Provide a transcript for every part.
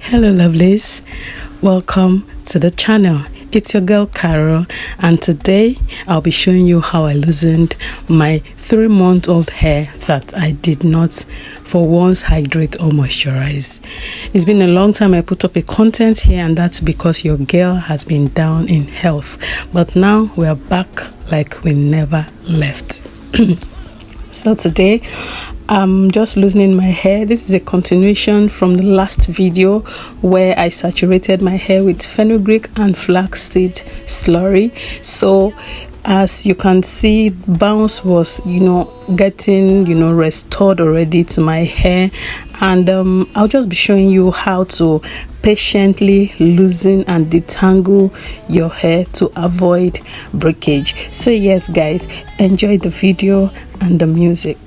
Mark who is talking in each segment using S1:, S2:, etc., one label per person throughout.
S1: Hello lovelies, welcome to the channel. It's your girl Carol, and today I'll be showing you how I loosened my 3-month-old hair that I did not for once hydrate or moisturize. It's been a long time I put up a content here, and that's because your girl has been down in health, but now we are back like we never left. So today I'm just loosening my hair. This is a continuation from the last video where I saturated my hair with fenugreek and flaxseed slurry. So as you can see, bounce was getting restored already to my hair, and I'll just be showing you how to patiently loosen and detangle your hair to avoid breakage. So yes guys, enjoy the video and the music.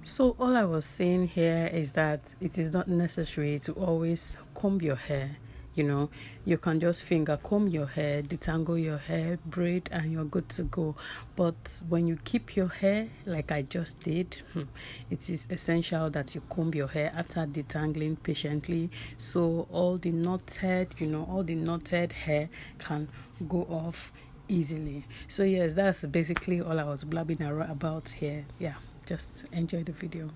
S1: So all I was saying here is that it is not necessary to always comb your hair. You can just finger comb your hair, detangle your hair, braid, and you're good to go. But when you keep your hair like I just did, it is essential that you comb your hair after detangling patiently, so all the knotted hair can go off easily. So yes, that's basically all I was blabbing about here. Yeah, just enjoy the video.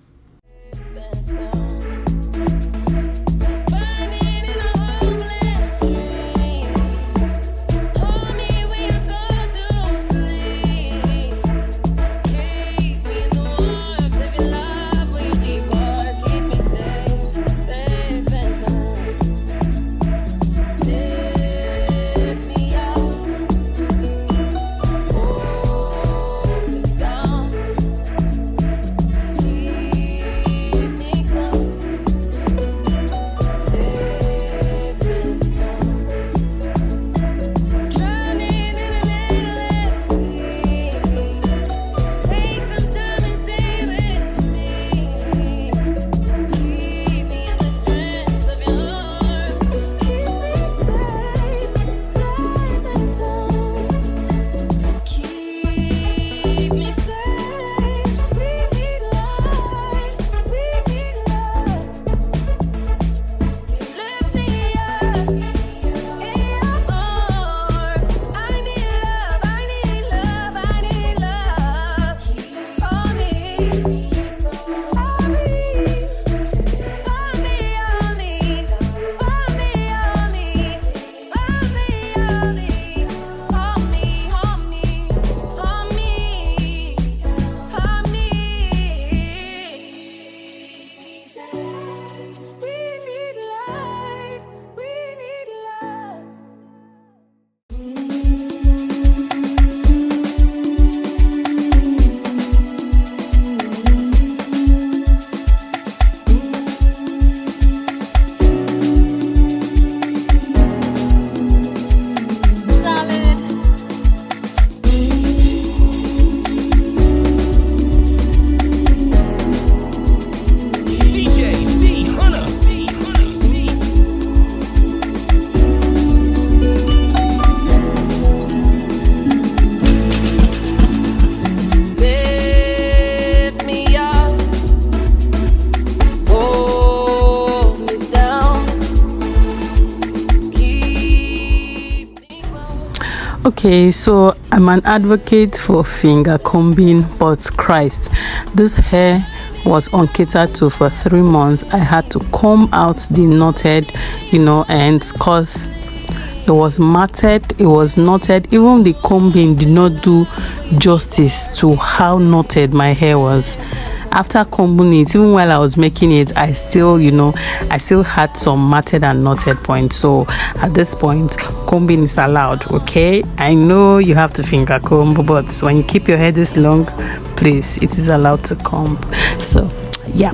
S1: Okay, so I'm an advocate for finger combing, but Christ, this hair was uncatered to for 3 months. I had to comb out the knotted, ends, cause it was matted, it was knotted. Even the combing did not do justice to how knotted my hair was. After combing it, even while I was making it, I still had some matted and knotted points. So at this point, combing is allowed. Okay, I know you have to finger comb, but when you keep your hair this long, please, it is allowed to comb. So yeah.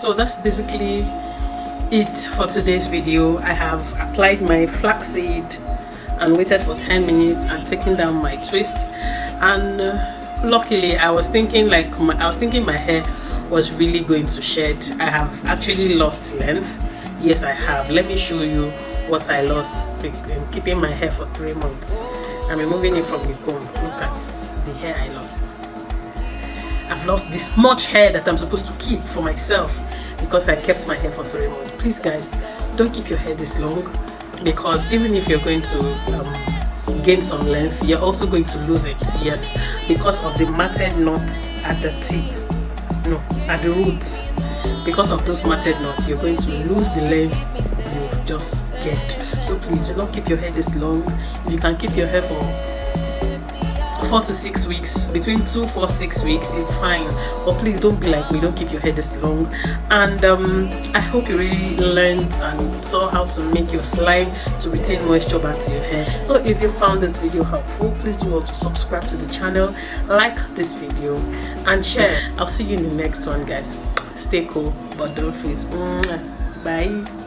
S1: So that's basically it for today's video. I have applied my flaxseed and waited for 10 minutes and taken down my twist, and luckily I was thinking my hair was really going to shed. I have actually lost length. Yes, I have. Let me show you what I lost in keeping my hair for 3 months. I'm removing it from the comb. Look at the hair I lost. I've lost this much hair that I'm supposed to keep for myself because I kept my hair for 3 months. Please guys, don't keep your hair this long, because even if you're going to gain some length, you're also going to lose it. Yes, because of the matted knots at the tip, no, at the roots. Because of those matted knots, you're going to lose the length you've just gained. So please do not keep your hair this long. If you can keep your hair for 4 to 6 weeks, between 2, 4, 6 weeks, it's fine. But please don't be like me, don't keep your hair this long. And I hope you really learned and saw how to make your slime to retain moisture back to your hair. So if you found this video helpful, please do also subscribe to the channel, like this video, and share. I'll see you in the next one, guys. Stay cool, but don't freeze. Bye.